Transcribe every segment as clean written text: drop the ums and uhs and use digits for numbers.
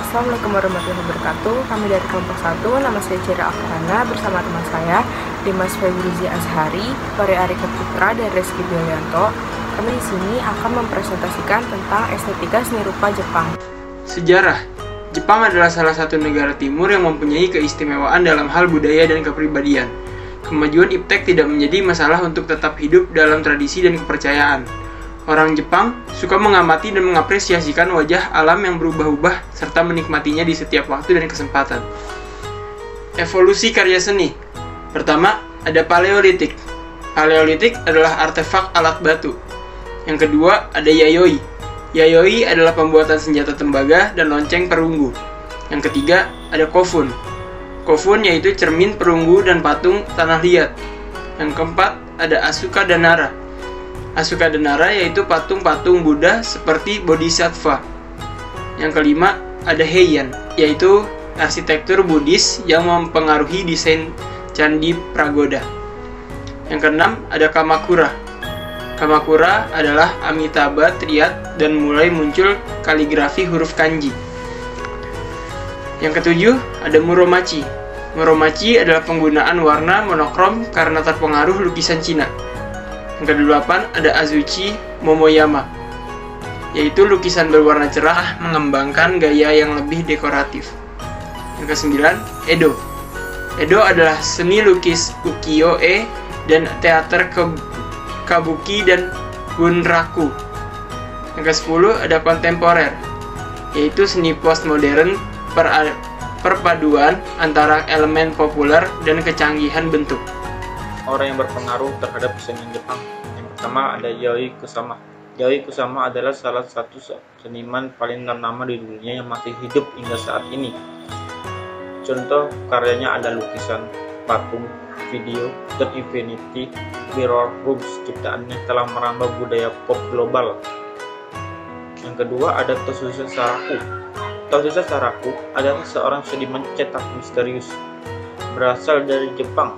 Assalamualaikum warahmatullahi wabarakatuh. Kami dari kelompok 1, nama saya Cira Akrana bersama teman saya Dimas Februzi Azhari, Pare Arika Putra, dan Reski Biolyanto. Kami di sini akan mempresentasikan tentang estetika seni rupa Jepang. Sejarah. Jepang adalah salah satu negara timur yang mempunyai keistimewaan dalam hal budaya dan kepribadian. Kemajuan iptek tidak menjadi masalah untuk tetap hidup dalam tradisi dan kepercayaan. Orang Jepang suka mengamati dan mengapresiasikan wajah alam yang berubah-ubah serta menikmatinya di setiap waktu dan kesempatan. Evolusi karya seni. Pertama, ada Paleolitik. Paleolitik adalah artefak alat batu. Yang kedua, ada Yayoi. Yayoi adalah pembuatan senjata tembaga dan lonceng perunggu. Yang ketiga, ada Kofun. Kofun yaitu cermin perunggu dan patung tanah liat. Yang keempat, ada Asuka dan Nara. Asuka dan Nara yaitu patung-patung Buddha seperti Bodhisattva. Yang kelima, ada Heian, yaitu arsitektur Buddhis yang mempengaruhi desain candi pragoda. Yang keenam, ada Kamakura. Kamakura adalah Amitabha Triad dan mulai muncul kaligrafi huruf kanji. Yang ketujuh, ada Muromachi. Muromachi adalah penggunaan warna monokrom karena terpengaruh lukisan Cina. Yang kedelapan, ada Azuchi Momoyama, yaitu lukisan berwarna cerah mengembangkan gaya yang lebih dekoratif. Yang kesembilan, Edo. Edo adalah seni lukis ukiyo-e dan teater kabuki dan bunraku. Yang ke-10 ada kontemporer, yaitu seni postmodern perpaduan antara elemen populer dan kecanggihan bentuk. Orang yang berpengaruh terhadap kesenian Jepang. Yang pertama ada Yayoi Kusama. Yayoi Kusama adalah salah satu seniman paling ternama di dunia yang masih hidup hingga saat ini. Contoh karyanya ada lukisan, patung, video, dan infinity mirror rooms ciptaannya telah merambah budaya pop global. Yang kedua ada Toshisa Saraku. Toshisa Saraku adalah seorang seniman cetak misterius berasal dari Jepang.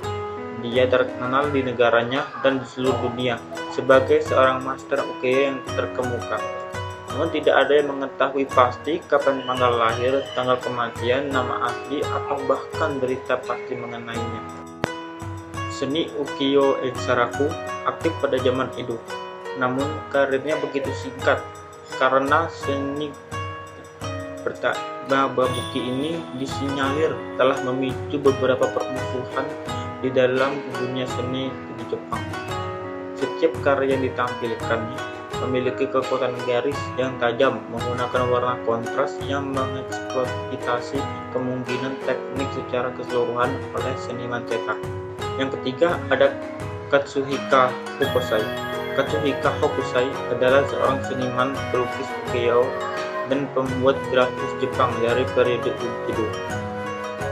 Dia terkenal di negaranya dan di seluruh dunia sebagai seorang master ukiyo yang terkemuka. Namun tidak ada yang mengetahui pasti kapan tanggal lahir, tanggal kematian, nama asli, atau bahkan berita pasti mengenainya. Seni ukiyo Saraku aktif pada zaman Edo, namun karirnya begitu singkat karena seni Babuki ini disinyalir telah memicu beberapa permusuhan di dalam dunia seni di Jepang. Setiap karya yang ditampilkannya memiliki kekuatan garis yang tajam menggunakan warna kontras yang mengeksploitasi kemungkinan teknik secara keseluruhan oleh seniman cetak. Yang ketiga ada Katsuhiko Hokusai. Katsuhiko Hokusai adalah seorang seniman pelukis ukiyo dan pembuat grafis Jepang dari periode Edo.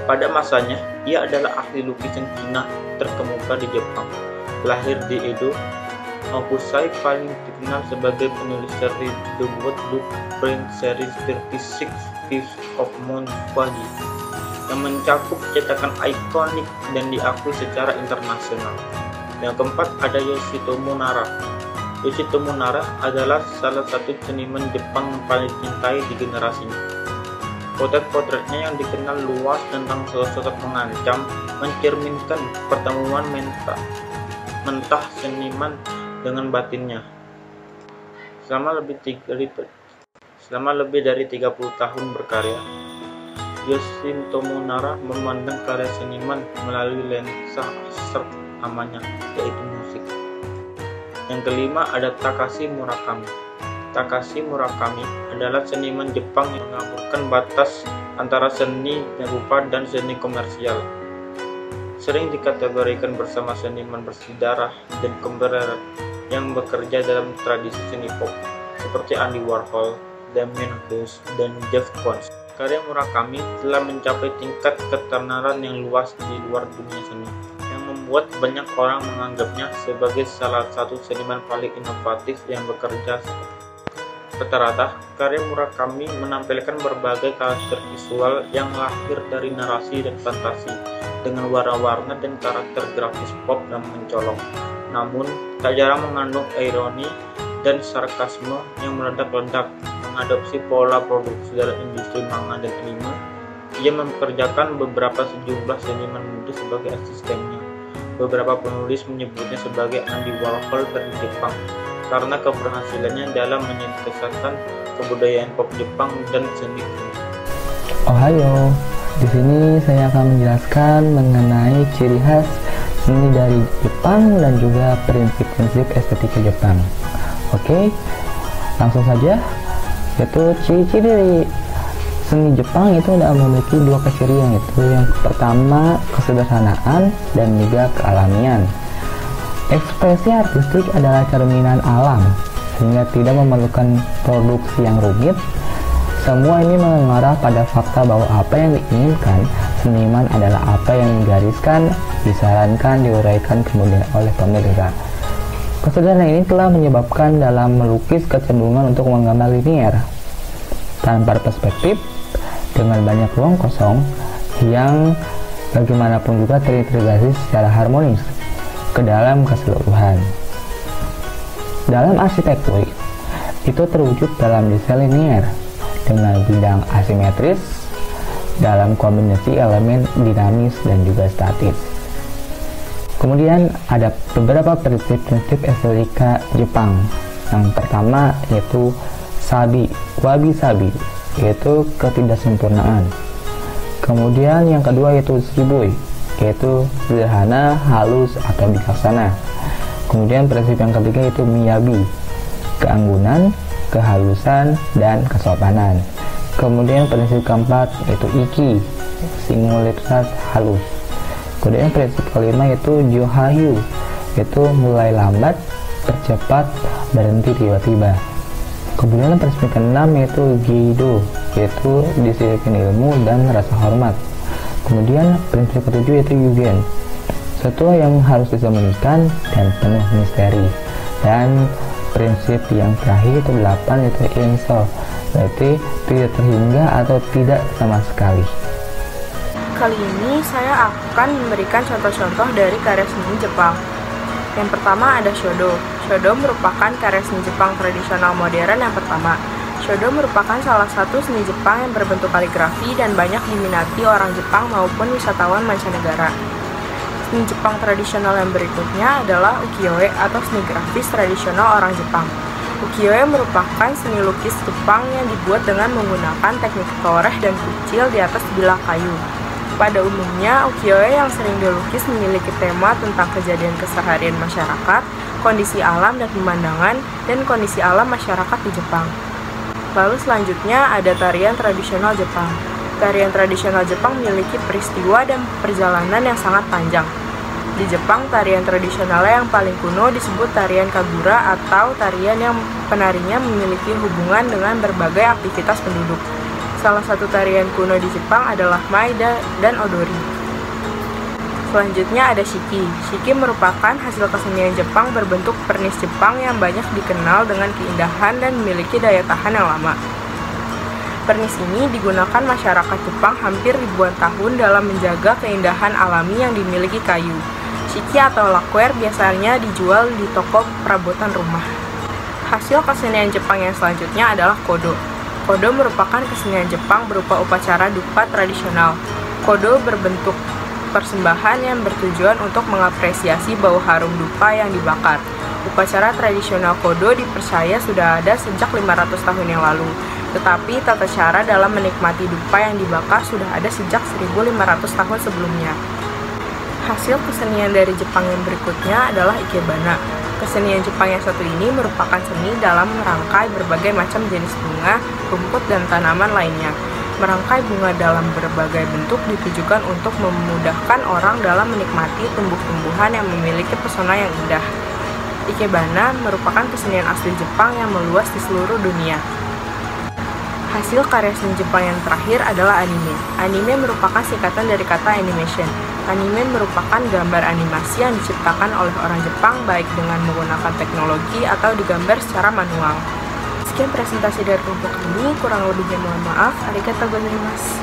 Pada masanya, ia adalah ahli lukisan Cina terkemuka di Jepang. Lahir di Edo, Hokusai paling dikenal sebagai penulis seri The World Blueprint series 36 Fifths of Mount Fuji yang mencakup cetakan ikonik dan diakui secara internasional. Yang keempat ada Yoshitomo Nara. Yoshitomo Nara adalah salah satu seniman Jepang yang paling dicintai di generasinya. Potret-potretnya yang dikenal luas tentang sosok mengancam mencerminkan pertemuan mentah seniman dengan batinnya. Selama lebih dari 30 tahun berkarya, Yoshitomo Nara memandang karya seniman melalui lensa abstrak namanya, yaitu musik. Yang kelima ada Takashi Murakami. Takashi Murakami adalah seniman Jepang yang mengaburkan batas antara seni rupa dan seni komersial. Sering dikategorikan bersama seniman bersejarah dan kontemporer yang bekerja dalam tradisi seni pop, seperti Andy Warhol, Damien Hirst, dan Jeff Koons. Karya Murakami telah mencapai tingkat ketenaran yang luas di luar dunia seni, yang membuat banyak orang menganggapnya sebagai salah satu seniman paling inovatif yang bekerja. Rata-rata, karya Murakami menampilkan berbagai karakter visual yang lahir dari narasi dan fantasi, dengan warna-warna dan karakter grafis pop yang mencolok, namun tak jarang mengandung ironi dan sarkasme yang meledak-ledak. Mengadopsi pola produksi dalam industri manga dan anime, ia mempekerjakan sejumlah seniman muda sebagai asistennya. Beberapa penulis menyebutnya sebagai Andy Warhol dari Jepang karena keberhasilannya dalam menyintesakan kebudayaan pop Jepang dan seni kuno. Ohayo, di sini saya akan menjelaskan mengenai ciri khas seni dari Jepang dan juga prinsip-prinsip estetika Jepang. Oke, langsung saja, yaitu ciri-ciri dari seni Jepang itu memiliki dua kecirian, yaitu yang pertama kesederhanaan dan juga kealamian. Ekspresi artistik adalah cerminan alam, sehingga tidak memerlukan produksi yang rumit. Semua ini mengarah pada fakta bahwa apa yang diinginkan seniman adalah apa yang digariskan, disarankan, diuraikan kemudian oleh pemirsa. Kesederhanaan ini telah menyebabkan dalam melukis kecenderungan untuk menggambar linier, tanpa perspektif, dengan banyak ruang kosong yang bagaimanapun juga terintegrasi secara harmonis ke dalam keseluruhan. Dalam arsitektur, itu terwujud dalam desain linier dengan bidang asimetris dalam kombinasi elemen dinamis dan juga statis. Kemudian ada beberapa prinsip-prinsip estetika Jepang. Yang pertama yaitu wabi-sabi, yaitu ketidaksempurnaan. Kemudian yang kedua yaitu shibui, yaitu sederhana, halus, atau bijaksana. Kemudian prinsip yang ketiga yaitu miyabi, keanggunan, kehalusan, dan kesopanan. Kemudian prinsip keempat yaitu iki, singularitas halus. Kemudian prinsip kelima yaitu johayu, yaitu mulai lambat, percepat, berhenti tiba-tiba. Kemudian prinsip keenam yaitu geido, yaitu disiplin ilmu dan rasa hormat. Kemudian prinsip ketujuh yaitu yugen, sesuatu yang harus disembunyikan dan penuh misteri. Dan prinsip yang terakhir itu 8 yaitu inso, berarti tidak terhingga atau tidak sama sekali. Kali ini saya akan memberikan contoh-contoh dari karya seni Jepang. Yang pertama ada shodo. Shodo merupakan karya seni Jepang tradisional modern yang pertama. Shodo merupakan salah satu seni Jepang yang berbentuk kaligrafi dan banyak diminati orang Jepang maupun wisatawan mancanegara. Seni Jepang tradisional yang berikutnya adalah ukiyo-e atau seni grafis tradisional orang Jepang. Ukiyo-e merupakan seni lukis Jepang yang dibuat dengan menggunakan teknik toreh dan kucil di atas bilah kayu. Pada umumnya, ukiyo-e yang sering dilukis memiliki tema tentang kejadian keseharian masyarakat, kondisi alam dan pemandangan, dan kondisi alam masyarakat di Jepang. Lalu selanjutnya ada tarian tradisional Jepang. Tarian tradisional Jepang memiliki peristiwa dan perjalanan yang sangat panjang. Di Jepang, tarian tradisionalnya yang paling kuno disebut tarian kagura atau tarian yang penarinya memiliki hubungan dengan berbagai aktivitas penduduk. Salah satu tarian kuno di Jepang adalah Mai dan Odori. Selanjutnya ada Shiki. Shiki merupakan hasil kesenian Jepang berbentuk pernis Jepang yang banyak dikenal dengan keindahan dan memiliki daya tahan yang lama. Pernis ini digunakan masyarakat Jepang hampir ribuan tahun dalam menjaga keindahan alami yang dimiliki kayu. Shiki atau lacquer biasanya dijual di toko perabotan rumah. Hasil kesenian Jepang yang selanjutnya adalah kodo. Kodo merupakan kesenian Jepang berupa upacara dupa tradisional. Kodo berbentuk persembahan yang bertujuan untuk mengapresiasi bau harum dupa yang dibakar. Upacara tradisional kodo dipercaya sudah ada sejak 500 tahun yang lalu. Tetapi tata cara dalam menikmati dupa yang dibakar sudah ada sejak 1500 tahun sebelumnya. Hasil kesenian dari Jepang yang berikutnya adalah ikebana. Kesenian Jepang yang satu ini merupakan seni dalam merangkai berbagai macam jenis bunga, rumput, dan tanaman lainnya. Merangkai bunga dalam berbagai bentuk ditujukan untuk memudahkan orang dalam menikmati tumbuh-tumbuhan yang memiliki pesona yang indah. Ikebana merupakan kesenian asli Jepang yang meluas di seluruh dunia. Hasil karya seni Jepang yang terakhir adalah anime. Anime merupakan singkatan dari kata animation. Anime merupakan gambar animasi yang diciptakan oleh orang Jepang baik dengan menggunakan teknologi atau digambar secara manual. Sekian presentasi dari kelompok ini, kurang lebihnya mohon maaf. Arigatou gozaimasu.